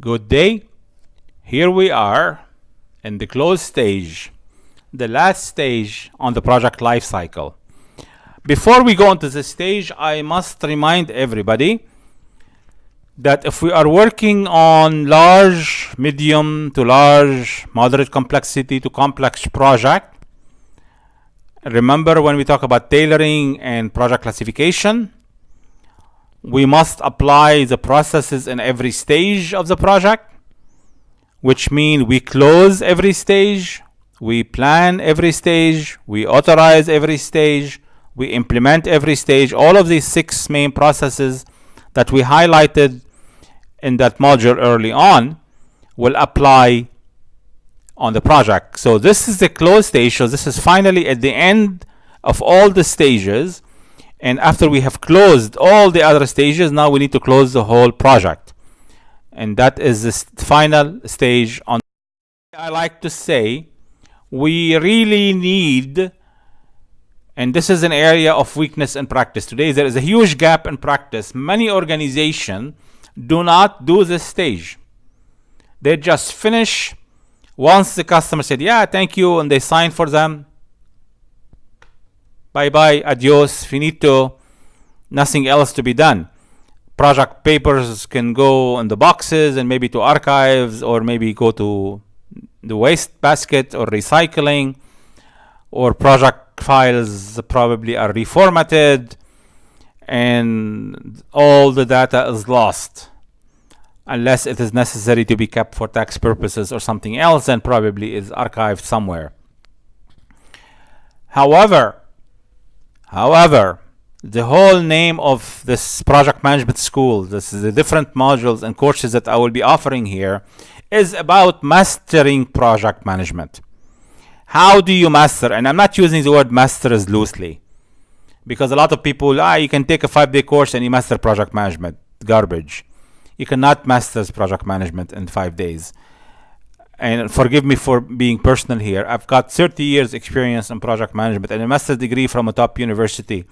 Good day. Here we are in the close stage, the last stage on the project life cycle. Before we go into this stage, I must remind everybody that if we are working on large, medium to large, moderate complexity to complex project, remember when we talk about tailoring and project classification, we must apply the processes in every stage of the project, which means we close every stage, we plan every stage, we authorize every stage, we implement every stage. All of these 6 main processes that we highlighted in that module early on will apply on the project. So this is the close stage. So this is finally at the end of all the stages. And after we have closed all the other stages, now we need to close the whole project. And that is the final stage. I like to say we really need, and this is an area of weakness in practice today, there is a huge gap in practice. Many organizations do not do this stage. They just finish once the customer said, yeah, thank you, and they sign for them. Bye-bye, adios, finito, nothing else to be done. Project papers can go in the boxes and maybe to archives, or maybe go to the waste basket or recycling, or project files probably are reformatted and all the data is lost. Unless it is necessary to be kept for tax purposes or something else, and probably is archived somewhere. However, the whole name of this project management school, this is the different modules and courses that I will be offering here, is about mastering project management. How do you master? And I'm not using the word master as loosely, because a lot of people, you can take a 5-day course and you master project management. Garbage. You cannot master project management in 5 days. And forgive me for being personal here. I've got 30 years experience in project management and a master's degree from a top university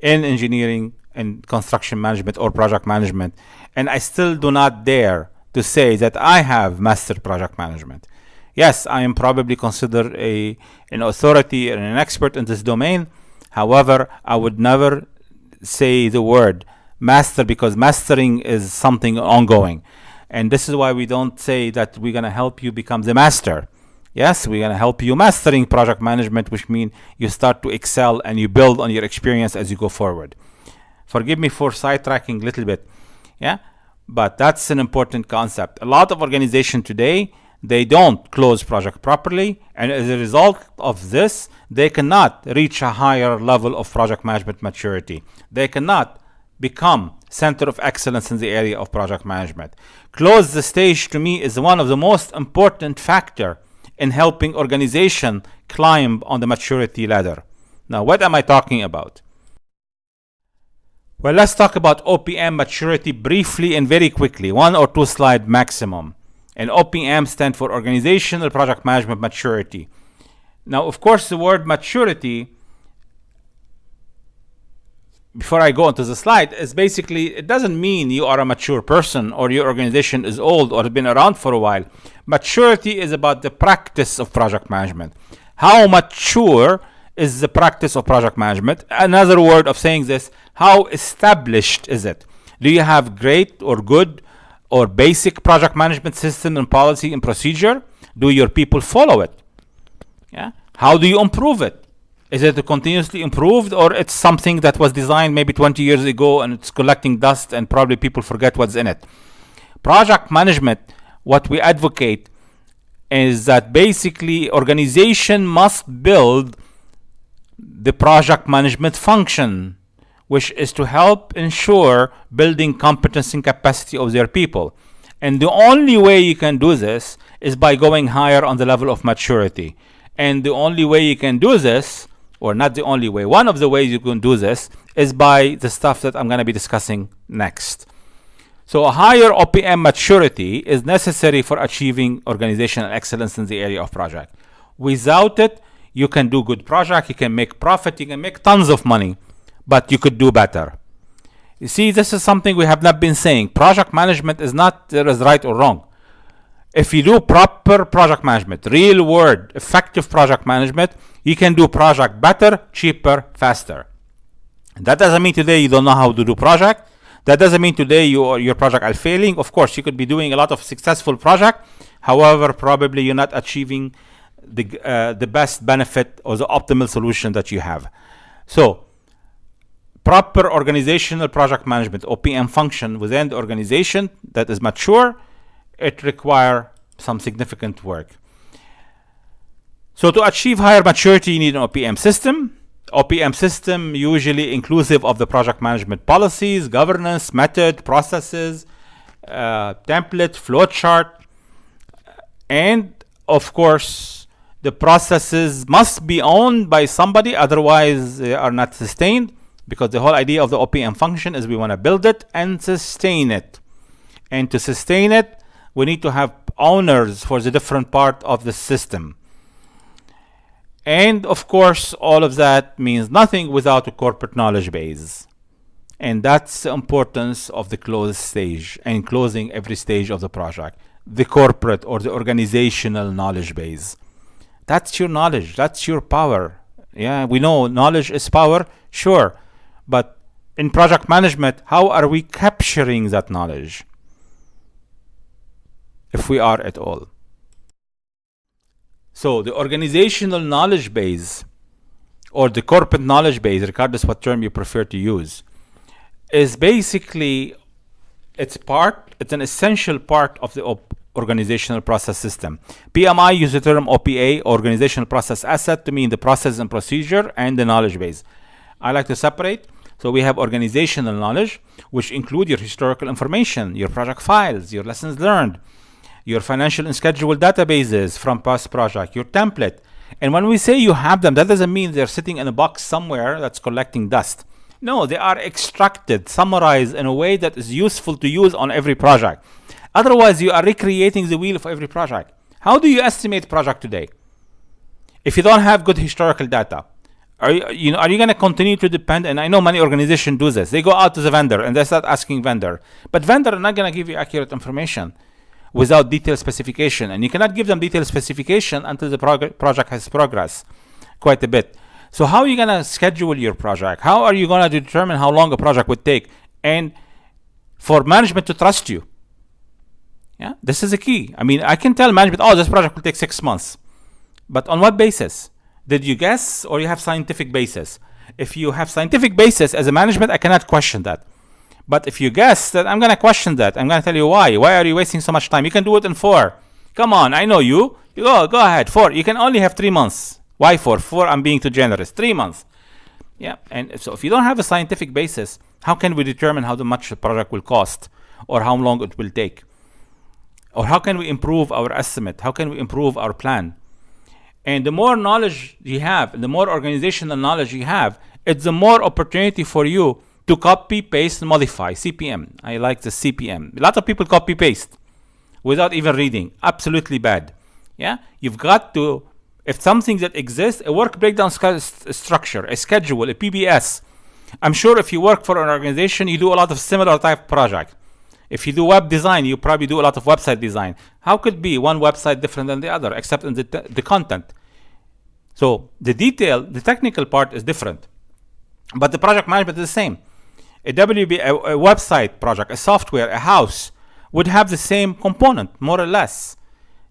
in engineering and construction management or project management. And I still do not dare to say that I have mastered project management. Yes, I am probably considered an authority and an expert in this domain. However, I would never say the word master, because mastering is something ongoing. And this is why we don't say that we're going to help you become the master. Yes, we're going to help you mastering project management, which means you start to excel and you build on your experience as you go forward. Forgive me for sidetracking a little bit. Yeah, but that's an important concept. A lot of organizations today, they don't close project properly. And as a result of this, they cannot reach a higher level of project management maturity. They cannot become center of excellence in the area of project management. Close the stage, to me, is one of the most important factor in helping organization climb on the maturity ladder. Now, what am I talking about? Well, let's talk about OPM maturity briefly and very quickly, 1 or 2 slide maximum. And OPM stands for Organizational Project Management Maturity. Now, of course, the word maturity, before I go into the slide, is basically, it doesn't mean you are a mature person or your organization is old or been around for a while. Maturity is about the practice of project management. How mature is the practice of project management? Another word of saying this, how established is it? Do you have great or good or basic project management system and policy and procedure? Do your people follow it? Yeah. How do you improve it? Is it continuously improved, or it's something that was designed maybe 20 years ago and it's collecting dust and probably people forget what's in it? Project management, what we advocate is that basically organization must build the project management function, which is to help ensure building competence and capacity of their people. And the only way you can do this is by going higher on the level of maturity. And the only way you can do this, or not the only way, one of the ways you can do this is by the stuff that I'm going to be discussing next. So a higher OPM maturity is necessary for achieving organizational excellence in the area of project. Without it, you can do good project, you can make profit, you can make tons of money, but you could do better. You see, this is something we have not been saying. Project management is not there is right or wrong. If you do proper project management, real world, effective project management, you can do project better, cheaper, faster. That doesn't mean today you don't know how to do project. That doesn't mean today your project are failing. Of course, you could be doing a lot of successful project. However, probably you're not achieving the best benefit or the optimal solution that you have. So, proper organizational project management, OPM function within the organization that is mature, it requires some significant work. So to achieve higher maturity, you need an OPM system. OPM system usually inclusive of the project management policies, governance, method, processes, template, flowchart, and of course, the processes must be owned by somebody, otherwise they are not sustained, because the whole idea of the OPM function is we want to build it and sustain it. And to sustain it, we need to have owners for the different part of the system. And of course, all of that means nothing without a corporate knowledge base. And that's the importance of the close stage and closing every stage of the project. The corporate or the organizational knowledge base. That's your knowledge. That's your power. Yeah, we know knowledge is power, sure. But in project management, how are we capturing that knowledge? If we are at all. So the organizational knowledge base or the corporate knowledge base, regardless what term you prefer to use, is basically it's an essential part of the organizational process system. PMI use the term OPA, organizational process asset, to mean the process and procedure and the knowledge base. I like to separate. So we have organizational knowledge, which include your historical information, your project files, your lessons learned, your financial and schedule databases from past project, your template. And when we say you have them, that doesn't mean they're sitting in a box somewhere that's collecting dust. No, they are extracted, summarized in a way that is useful to use on every project. Otherwise, you are recreating the wheel for every project. How do you estimate project today? If you don't have good historical data, are you going to continue to depend? And I know many organizations do this. They go out to the vendor and they start asking vendor. But vendor are not going to give you accurate information without detailed specification. And you cannot give them detailed specification until the project has progressed quite a bit. So how are you going to schedule your project? How are you going to determine how long a project would take? And for management to trust you. Yeah, this is the key. I mean, I can tell management, oh, this project will take 6 months. But on what basis? Did you guess or you have scientific basis? If you have scientific basis as a management, I cannot question that. But if you guess that, I'm going to question that. I'm going to tell you why. Why are you wasting so much time? You can do it in 4. Come on, I know you. You go ahead. 4. You can only have 3 months. Why 4? 4, I'm being too generous. 3 months. Yeah, and so if you don't have a scientific basis, how can we determine how much the project will cost or how long it will take? Or how can we improve our estimate? How can we improve our plan? And the more knowledge you have, and the more organizational knowledge you have, it's the more opportunity for you to copy, paste, and modify. CPM. I like the CPM. A lot of people copy, paste without even reading. Absolutely bad. Yeah? You've got to, if something that exists, a work breakdown structure, a schedule, a PBS. I'm sure if you work for an organization, you do a lot of similar type project. If you do web design, you probably do a lot of website design. How could be one website different than the other, except in the content? So the detail, the technical part is different. But the project management is the same. A website project, a software, a house would have the same component, more or less.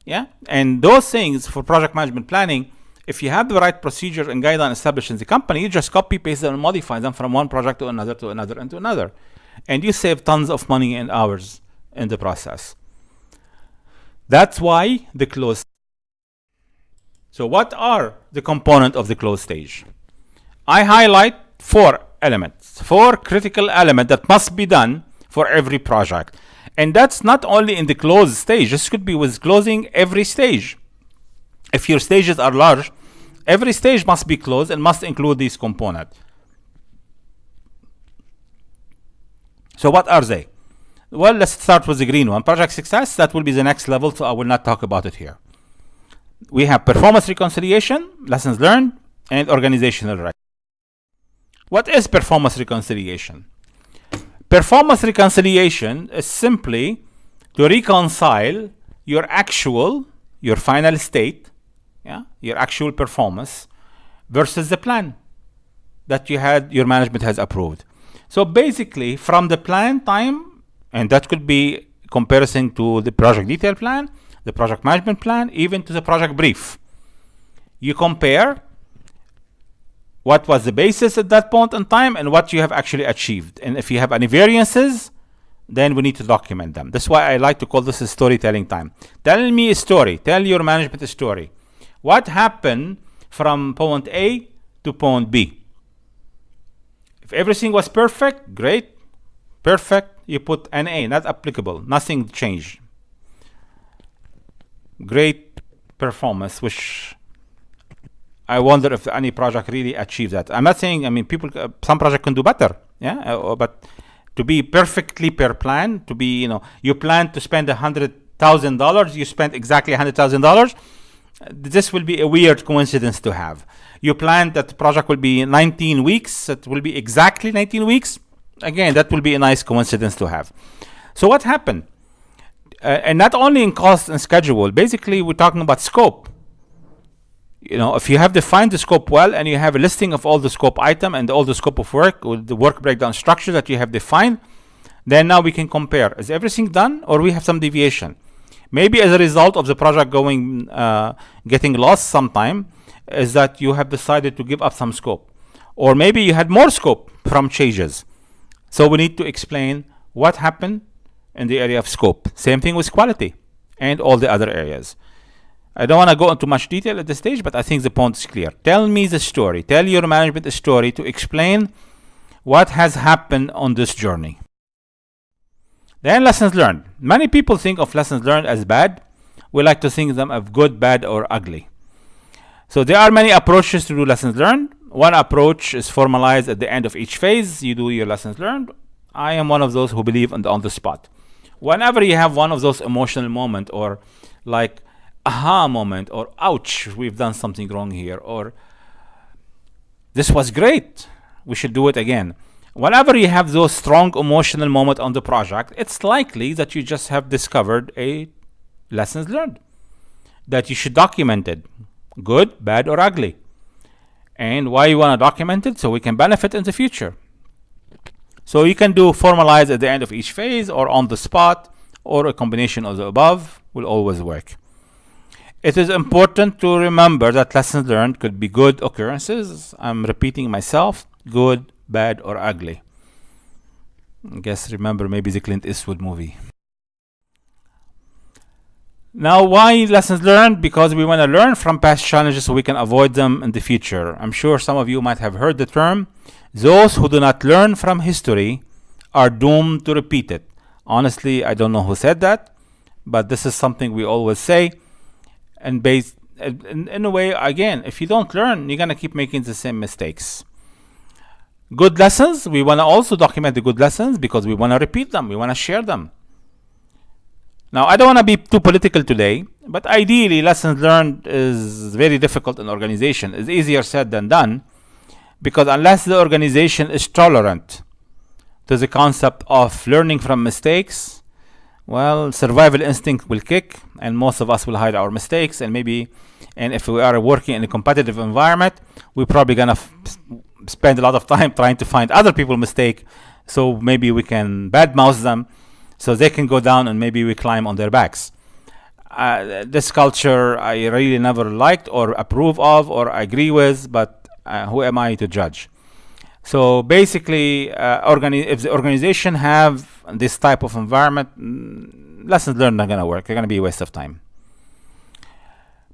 Yeah? And those things for project management planning, if you have the right procedure and guideline established in the company, you just copy, paste them, and modify them from one project to another, to another, and to another. And you save tons of money and hours in the process. That's why the close. So what are the components of the close stage? I highlight 4 elements, 4 critical elements that must be done for every project. And that's not only in the close stage. This could be with closing every stage. If your stages are large, every stage must be closed and must include these components. So what are they? Well, let's start with the green one. Project success, that will be the next level, so I will not talk about it here. We have performance reconciliation, lessons learned, and organizational record. What is performance reconciliation? Performance reconciliation is simply to reconcile your final state, your actual performance, versus the plan that your management has approved. So basically, from the plan time, and that could be comparison to the project detail plan, the project management plan, even to the project brief. You compare what was the basis at that point in time and what you have actually achieved. And if you have any variances, then we need to document them. That's why I like to call this a storytelling time. Tell me a story. Tell your management a story. What happened from point A to point B? If everything was perfect, great. Perfect, you put NA, not applicable. Nothing changed. Great performance, which I wonder if any project really achieves that. I'm not saying, people, some project can do better, but to be perfectly per plan, to be, you plan to spend $100,000, you spent exactly $100,000. This will be a weird coincidence to have. You plan that the project will be 19 weeks, it will be exactly 19 weeks. Again, that will be a nice coincidence to have. So what happened? And not only in cost and schedule, basically we're talking about scope. If you have defined the scope well and you have a listing of all the scope item and all the scope of work with the work breakdown structure that you have defined, then now we can compare. Is everything done or we have some deviation? Maybe as a result of the project getting lost sometime, is that you have decided to give up some scope. Or maybe you had more scope from changes. So we need to explain what happened in the area of scope. Same thing with quality and all the other areas. I don't want to go into much detail at this stage, but I think the point is clear. Tell me the story. Tell your management a story to explain what has happened on this journey. Then lessons learned. Many people think of lessons learned as bad. We like to think of them as good, bad, or ugly. So there are many approaches to do lessons learned. One approach is formalized at the end of each phase. You do your lessons learned. I am one of those who believe on the spot. Whenever you have one of those emotional moments, or like aha moment, or ouch, we've done something wrong here, or this was great, we should do it again. Whenever you have those strong emotional moments on the project, it's likely that you just have discovered a lessons learned that you should document it, good, bad, or ugly. And why you want to document it? So we can benefit in the future. So you can do formalize at the end of each phase, or on the spot, or a combination of the above will always work. It is important to remember that lessons learned could be good occurrences. I'm repeating myself, good, bad, or ugly. I guess remember maybe the Clint Eastwood movie. Now, why lessons learned? Because we want to learn from past challenges so we can avoid them in the future. I'm sure some of you might have heard the term, those who do not learn from history are doomed to repeat it. Honestly, I don't know who said that, but this is something we always say. And in a way, again, if you don't learn, you're going to keep making the same mistakes. Good lessons, we want to also document the good lessons because we want to repeat them, we want to share them. Now, I don't want to be too political today, but ideally, lessons learned is very difficult in organization. It's easier said than done, because unless the organization is tolerant to the concept of learning from mistakes, well, survival instinct will kick, and most of us will hide our mistakes, and if we are working in a competitive environment, we're probably gonna spend a lot of time trying to find other people's mistake, so maybe we can badmouth them, so they can go down and maybe we climb on their backs. This culture I really never liked or approve of or agree with, but who am I to judge? So basically, if the organization have this type of environment, lessons learned are going to work. They're going to be a waste of time.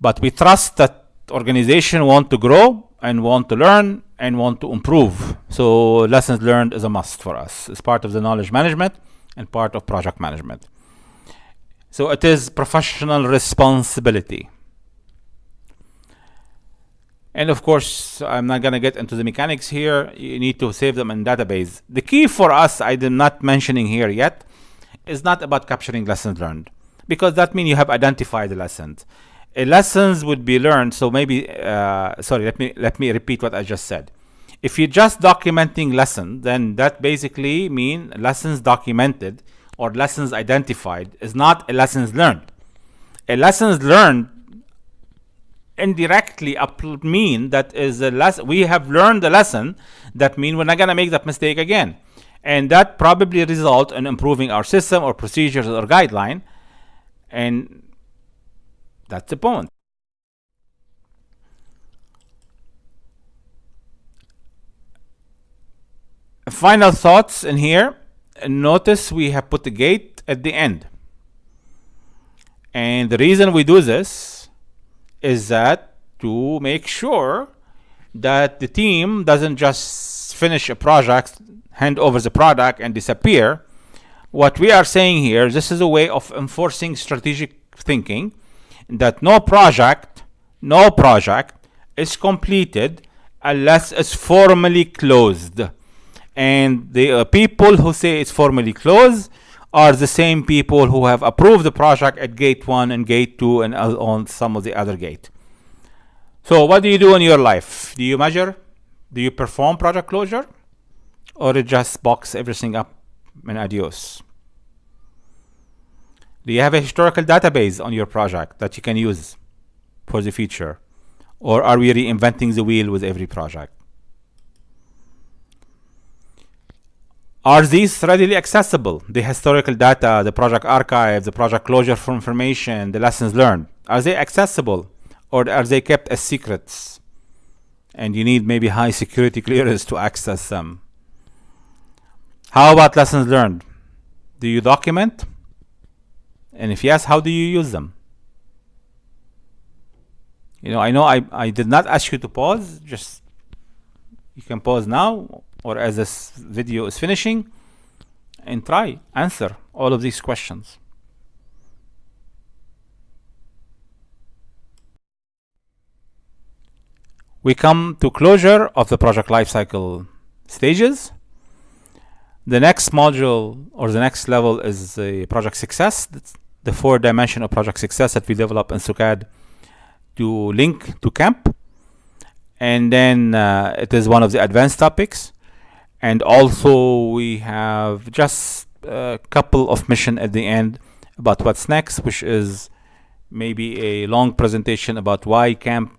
But we trust that organization want to grow and want to learn and want to improve. So lessons learned is a must for us. It's part of the knowledge management and part of project management. So it is professional responsibility. And of course, I'm not going to get into the mechanics here. You need to save them in database. The key for us, I'm not mentioning here yet, is not about capturing lessons learned, because that means you have identified the lessons. Lessons would be learned. So maybe, let me repeat what I just said. If you're just documenting lessons, then that basically mean lessons documented or lessons identified is not a lessons learned. A lessons learned indirectly mean that is a lesson. We have learned the lesson. That mean we're not gonna make that mistake again, and that probably result in improving our system or procedures or guideline, and that's the point. Final thoughts in here. Notice we have put the gate at the end, and the reason we do this is that to make sure that the team doesn't just finish a project, hand over the product, and disappear. What we are saying here, this is a way of enforcing strategic thinking, that no project is completed unless it's formally closed. And the people who say it's formally closed are the same people who have approved the project at gate 1 and gate 2 and on some of the other gate. So what do you do in your life? Do you measure? Do you perform project closure? Or you just box everything up and adios? Do you have a historical database on your project that you can use for the future? Or are we reinventing the wheel with every project? Are these readily accessible? The historical data, the project archive, the project closure for information, the lessons learned. Are they accessible, or are they kept as secrets? And you need maybe high security clearance to access them. How about lessons learned? Do you document? And if yes, how do you use them? I know I did not ask you to pause. Just, you can pause now, or as this video is finishing, and answer all of these questions. We come to closure of the project lifecycle stages. The next module or the next level is the project success. That's the 4-dimension of project success that we develop in SUKAD to link to CAMMP. And then it is one of the advanced topics. And also we have just a couple of mission at the end about what's next, which is maybe a long presentation about why CAMMP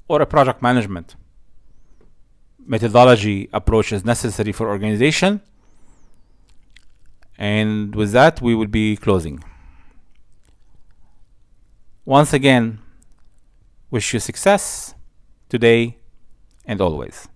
or a project management methodology approach is necessary for organization. And with that, we will be closing. Once again, wish you success today and always.